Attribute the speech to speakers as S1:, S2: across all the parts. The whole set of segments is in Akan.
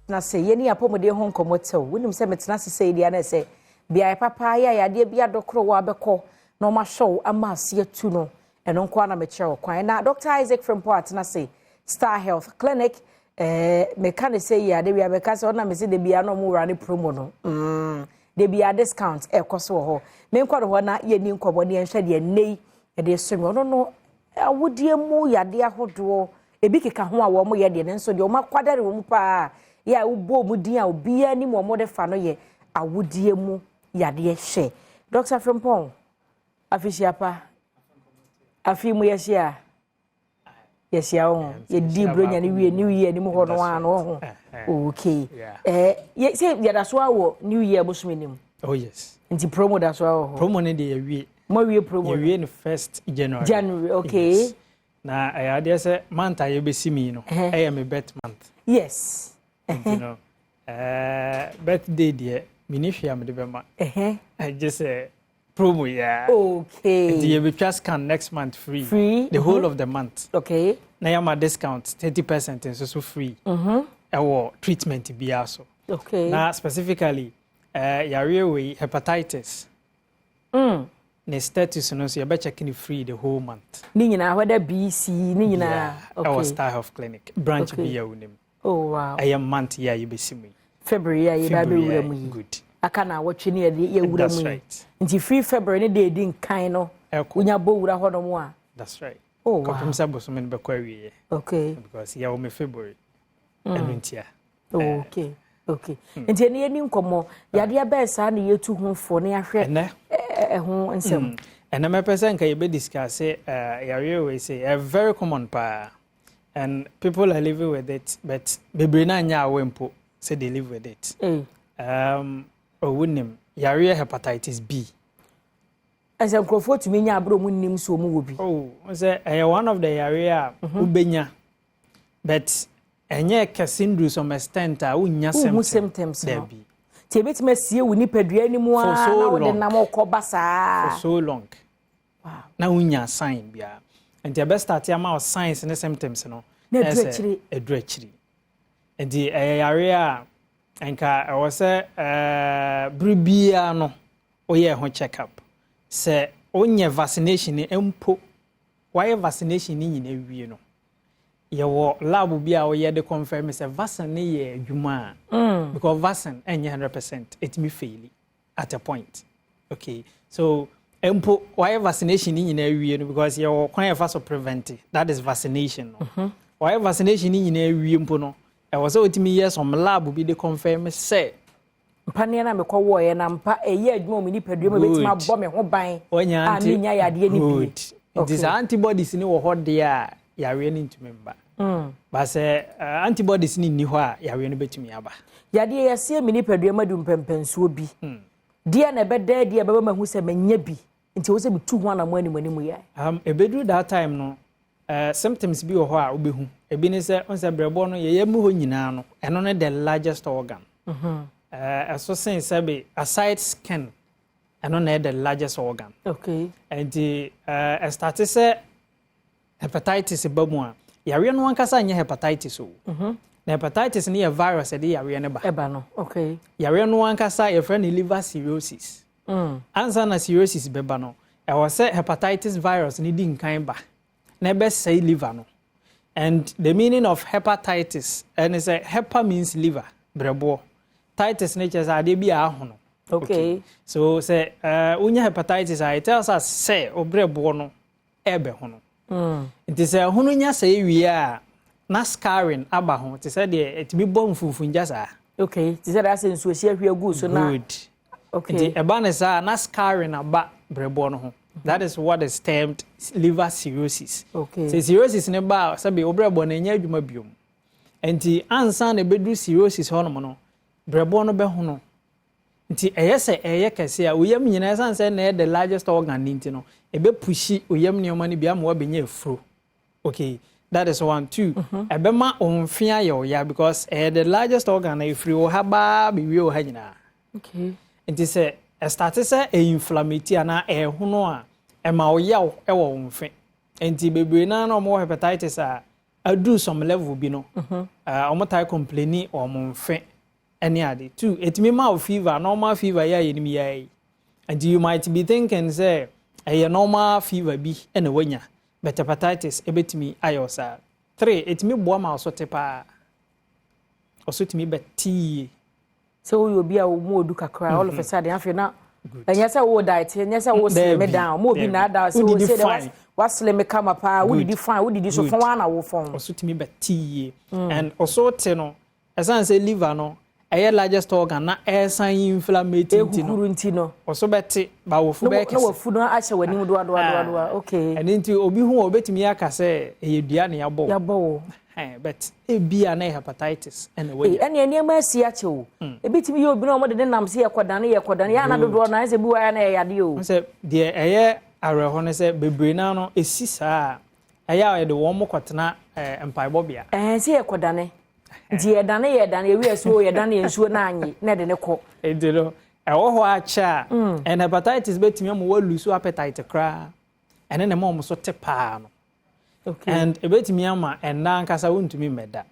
S1: na say ye ni apomode ho nkomotew wonim se metena se dia na se bia papa ya yade bia dokro wa beko na ma show ama ase atu no eno nko na me kire kwan na Dr. Isaac from Port na say Star Health Clinic me kan say yade bia be ka se na me se de bia no mu wura ne promo no de bia discount ekoso ho me nkwado ho na ye ni nkobode enhwe de nei e de so me no awudie mu yade ahodo ebi keka ho a wo mo ye de nso de o makwadare wo mu pa ya ubo mu din a obi ani mo mo de fa no ye awudie mu yade hye Dr. Frimpong afisiapa afimu yesia yesia o ye di bronya ni wie new year ni mu ho no an ho okay ye say ya da so awo new year bosumenim
S2: oh yes
S1: nti promo da so awo
S2: promo ne de ye wie
S1: mo wie promo
S2: ye wie no 1st January
S1: okay yes.
S2: Na I dey say month I be see me no I am a bet month
S1: yes
S2: you know birthday there minifia me de be ma I just promo yeah
S1: okay
S2: the you just can next month free the whole of the month
S1: okay
S2: na ya ma discount 30% is so free our treatment be also
S1: okay
S2: na specifically yare we hepatitis ne status no so you be checking free the whole month
S1: ni nyina whether BC ni nyina
S2: okay our Star Health Clinic branch okay. Be unim
S1: oh wow
S2: I am month yeah you be see me
S1: February ya ba be wura mu
S2: good
S1: aka na wotwe ne ye wura mu
S2: right
S1: nti free February ne de din kan no unya bo wura ho no mu a
S2: that's right
S1: oh wow
S2: komsa bosomen be kwa wie
S1: okay
S2: because yeah we February enuntia
S1: okay okay nti ne ni nkomo yade ba sa na yetu ho fo ne ahwe ho nsem
S2: and my person can be discuss yare we say a very common pa and people are living with it but bebre na nya awempo say they live with it owunim yare hepatitis B
S1: as a crofo to me nya abro mu nim so mu wobi
S2: say one of the area ubenya but enye kesindru some extent a unya
S1: symptoms no ti betima sie woni padua ni mu a na wo de nam okoba saa
S2: for so long wow na unya sign bia and the best start am signs and symptoms no
S1: na
S2: edruachiri and the area enka I was bribia no oye ho check up say onye vaccination empo why vaccination ni nyina wie no ye wo lab bia oye de confirm say vaccine ye adwuma because vaccine enye 100% it me fail at a point okay so empo why vaccination ni nyina wie no because ye wo kwan fa so prevent it, that is vaccination no why vaccination ni nyina wie mpo no I was ultimately yes on lab be the confirm say
S1: mpane na mekọ wo ye na mpa eye adwuma mu ni padua mu betima bọ me ho ban a ni nya yade ni bi
S2: it is antibodies ni wo ho de a yare ni ntumemba ba say antibodies ni ho a yare ni betumi aba
S1: yade ye se mi ni padua madu mpempensuo bi dia na beda dia baba mahu se menya bi nti wo se bitu ho na mo ani mu ya
S2: ebedu that time no symptoms bi wo ho a obehu ebi ni se on se brebo no ye mu ho nyina no eno ne the largest organ so since sabi aside skin eno ne the largest organ
S1: okay
S2: and the started say hepatitis bamu a yare no ankasa nya hepatitis o na hepatitis ni a virus e de yare ne ba
S1: eba no okay
S2: yare no ankasa your friend liver cirrhosis ansa na cirrhosis beba no e was say hepatitis virus ni di nkan ba na be say liver no and the meaning of hepatitis and is a hepa means liver brebo titis nature ade bi a ho no
S1: okay
S2: so say unya hepatitis I tells us say obrebo no ebe ho no it is a hunu nya say wi a na scarring aba ho it say de it bi bom funfunja sa
S1: okay it say that sense so she ahwe agu so na
S2: good
S1: okay
S2: the eba na sa na scarring aba brebo no ho that is what is termed liver cirrhosis
S1: okay
S2: say cirrhosis ne ba sabe obrebo na nya adwuma biom enti ansa na bedu cirrhosis ho no brebo no be ho no nti eyese kese a oyam nyina sanse na the largest organ ninti no ebe pushi oyam neoma ne bia ma wabenya efuro okay that is 1 2 ebe ma onfia ya because the largest organ na efuro o haba be wi o ha nyina
S1: okay
S2: nti se start say inflammatory na hono a e ma o yaw e wo onfe nti bebre na na mo hepatitis a adu some level bi no omotai complaining or monfe any ade two etimi ma fever normal fever ya yenim ya and you might be thinking say a normal fever bi ena wanya but hepatitis ebetimi ayosa 3 etimi boa ma so tepa oso timi beti
S1: so you be a mo odu kakra all of a sudden afi na enya say wo diet enya say wo slim down mo bi na da so say the what slim come up wo did fine wo did so fon na wo fon
S2: oso timi beti and oso te no esan say liver no eye largest organ na esan inflammatory no oso beti ba wo fu be kese
S1: no wo fu no a hye wani mu do okay
S2: and nti obi hu obetimi aka say eyedua na yabo but ebia na hepatitis anyway
S1: ene ma si ache o ebitimi ye obi na omo de nam se yekodane ya na dodo na se bi wa na yade o
S2: se de eye areho ne se bebre na no esi saa eye de wo mo kwotena empaibo bia
S1: se yekodane di yedane ewi so yedane ensuo na anyi na de ne ko
S2: edelo ewo ho acha and hepatitis betimi am wo lose appetite kra ene ne mo so tepa no. Okay. And ebetimi ama enda nkasa wontumi meda.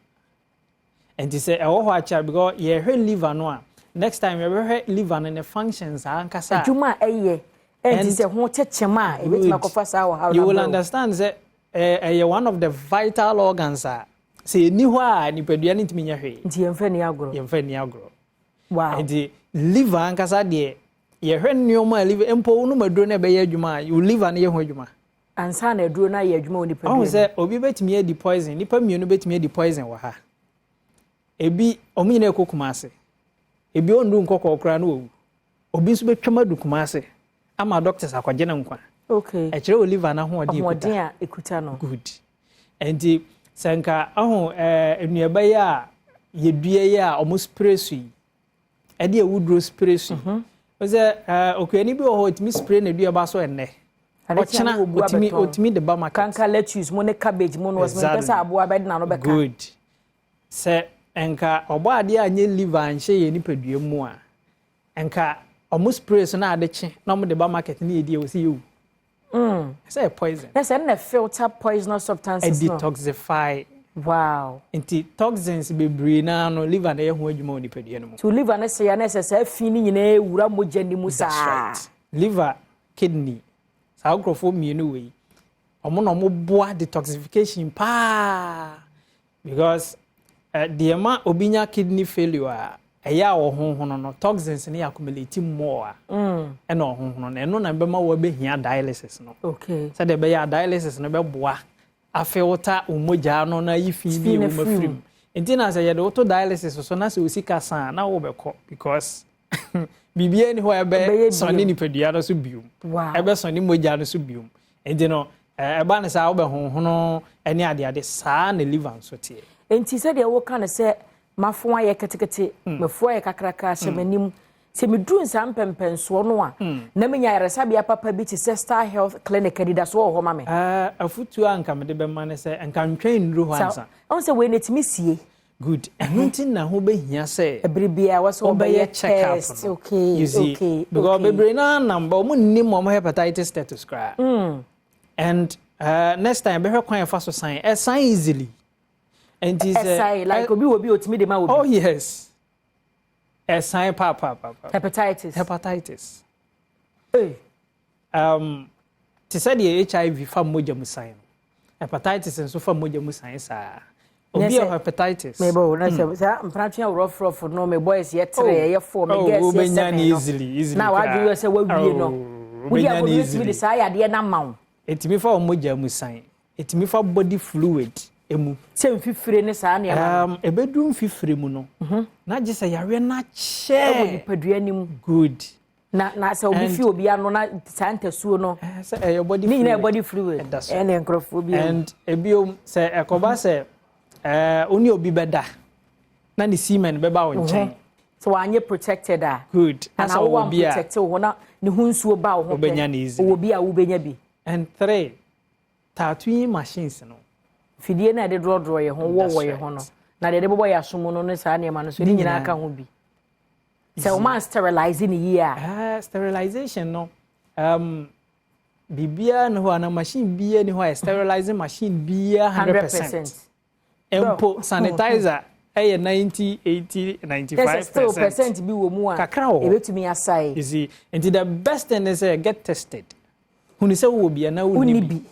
S2: And you say ewo ho acha because ye hwe liver no a next time ye hwe liver no ne functions ankasa.
S1: Adwuma eye. And you say ho chechema ebetimi akofa sa wo how.
S2: You will understand say one of the vital organs say ni ho a nipadua ntimi nya hwe.
S1: Nti yemfa ni agro. Wow.
S2: And the liver ankasa de ye hwe nneoma liver empo no maduro na be ye adwuma you liver na ye ho adwuma.
S1: Ansa na aduro na ye adwuma oni padua.
S2: Oh say obi betimi e di poison nipa mienu betimi e di poison wa ha. Ebi omi na ekokuma ase. Ebi ondu nkokọ kra na owu. Obi nso betwama dukuma ase. Ama doctors akwaje na nkwa.
S1: Okay.
S2: E kire oliver na ho odi ekuta.
S1: Ho odi ekuta no.
S2: Good. Enti sanka aho enuaba ya yedua ya omo spray su yi. E de ewudro spray su. Oze okwani bi ho otimi spray na dua ba so enne. Ochina otimi de ba market.
S1: Kanka lettuce mo ne cabbage mo no was me pesa aboa be na no be ka.
S2: Good. Se enka obo ade anye liver anhye ye nipadua mu a enka omo spray so na adeche na omo de ba market na yedi e wo se you. Say poison.
S1: Yes, and a filter poisonous substances.
S2: A detoxify.
S1: Wow.
S2: Inti toxins bebre na no liver na ye ho adwuma oni padua no mu.
S1: To liver na say na say fi ni nyina ewura moja ni mu sa.
S2: That's right. Liver, kidney. Sa agrofo mienu we. Omo no mo boa detoxification pa. Because the ma obinya kidney failure eya wo honhono no toxins ni accumulate more e no honhono no eno na be ma wo be hia dialysis no.
S1: Okay.
S2: Say de be ya dialysis no be boa afilter umoja no na yifi bi wo mafrim. Enti na say ye de auto dialysis so na say osika san na wo be ko because bibia ni ho e be soni ni pedua no so biom.
S1: Wow.
S2: E be soni moja no so biom. Enti no e ba na say wo be honhono eni ade saa na liver so tie.
S1: Enti say de wo kan say mafo aye ketekete mafo aye kakraka hyemanim se medru nsa mpempenso no a na menya yaresabia papa bi ti Star Health Clinic adida so ho ma me
S2: afutu anka me de be mane se anka ntwen ndru ho ansa
S1: on se we netimi sie
S2: good enuntin na ho be hia se
S1: ebribia was o be
S2: check up
S1: okay
S2: you see,
S1: okay
S2: because bebre na number mo nnim mo hepatitis status cry and next time be hwe kwan fa so sign sign easily. And is
S1: like obi otimi de ma obi.
S2: Oh yes. Sign papa.
S1: Hepatitis.
S2: Hey. To say the HIV fa moja mu sign. Hepatitis and so fa moja mu sign sa. Obi hepatitis.
S1: Mebo na say mpratwe rough no me boys yet 3 ye 4 me guess
S2: yes. Easily.
S1: Now I do say we no. We are going to be the say ade na mawo.
S2: Etimi fa moja mu sign. Etimi fa body fluid. Emu
S1: sem fifire ne saa ne
S2: ebedum fifire mu no na gise yare na che
S1: ebo nipadua nim
S2: good
S1: na se obi fi obi ano na santasuo no
S2: say your body
S1: fluid ni na body fluid ene nkrofo bi
S2: and ebiom say ekoba say oni obi beda na ne semen beba wo nchen
S1: so wanye protected
S2: good
S1: na wo protect wo na ne hunsuo ba wo
S2: obenya ne easy
S1: obi a wo benya bi
S2: and 3 tattooing machines no
S1: fidie na de draw ye ho wo ye ho no na de bobo ya somo no ne saa ne ma no so ni nyina aka ho bi se o man sterilize ni here
S2: sterilization no bibia no ho na machine bia ni ho sterilizing machine bia 100% empo sanitizer 90, 80, 95%.
S1: Still percent bi wo mu a.
S2: Kakra wo.
S1: Ebetumi asai.
S2: You see, and the best thing is get tested. Huni se wo bia na unibi.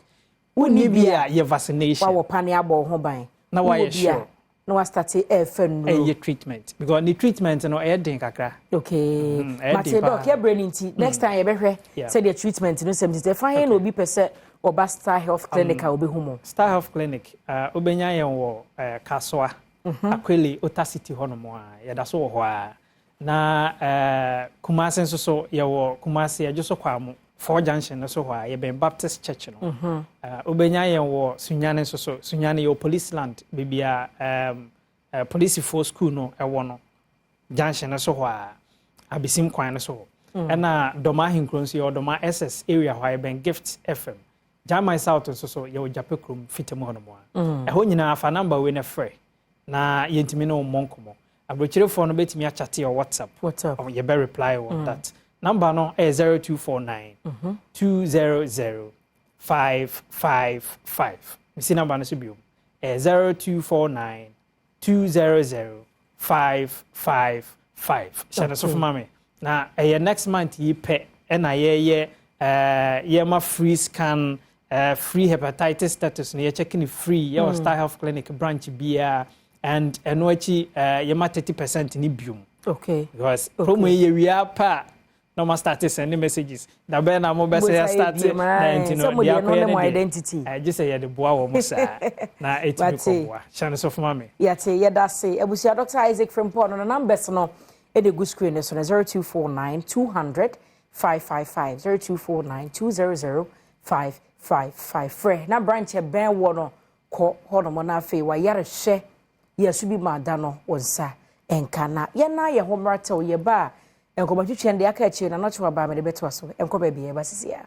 S2: Unibi a ye vaccination.
S1: Wa wo pane abo ho ban.
S2: Na wa ye sure.
S1: Na wa start fen no.
S2: Ye treatment because the treatment no e den kakra.
S1: Okay. Mate doc ye brain nti next time ye behwe say the treatment no sem say fa na obi pese oba Star Health Clinic a obi humo.
S2: Star Health Clinic obenya ye wo Kasoa. Akweli Ota City hono mo a ye da so wo ho a na Kumasi nso so ye wo Kumasi ajuso kwa mo 4 junction no so ho a ye ben Baptist Church no obenya ye wo Sunyane nso so Sunyane yo police land bibia police for school no e wo no junction no so ho a abisim kwan no so na Doma Hinkronsi yo Doma SS area ho ye ben Gift FM Jamai South nso so ye wo Japekrum fitemu hono mo a e ho nyina afa number we na frɛ na yentimi no monkomo abrochirefo no betimi a chat your WhatsApp you be reply on that number no is 0249 200 555 misi number no so bio 0249 200 555 shana so for me na next month yi pe na ye ma free scan free hepatitis status no ye checking free your Star Health Clinic branch bia and enochi yema 30% ni biom.
S1: Okay.
S2: Because promo ye we pa no ma start sending messages. Da be na mo be say start 19 no dia ko ye
S1: identity.
S2: Just say ye the boa wo mo sa na etimi ko boa. Chance of mama.
S1: Yate ye da say ebusia Dr. Isaac from Port no numbers no e dey go screen so 0249 200 555 0249 200 555 free na branch e ben wo no ko ho no mo na afi wa yare hye yesu bi ma da no wonsa enkana ye na ye ho mratew ye ba enkomatwetwe nde aka achi na no chewa ba me de beto so enko ba bi ye ba sisia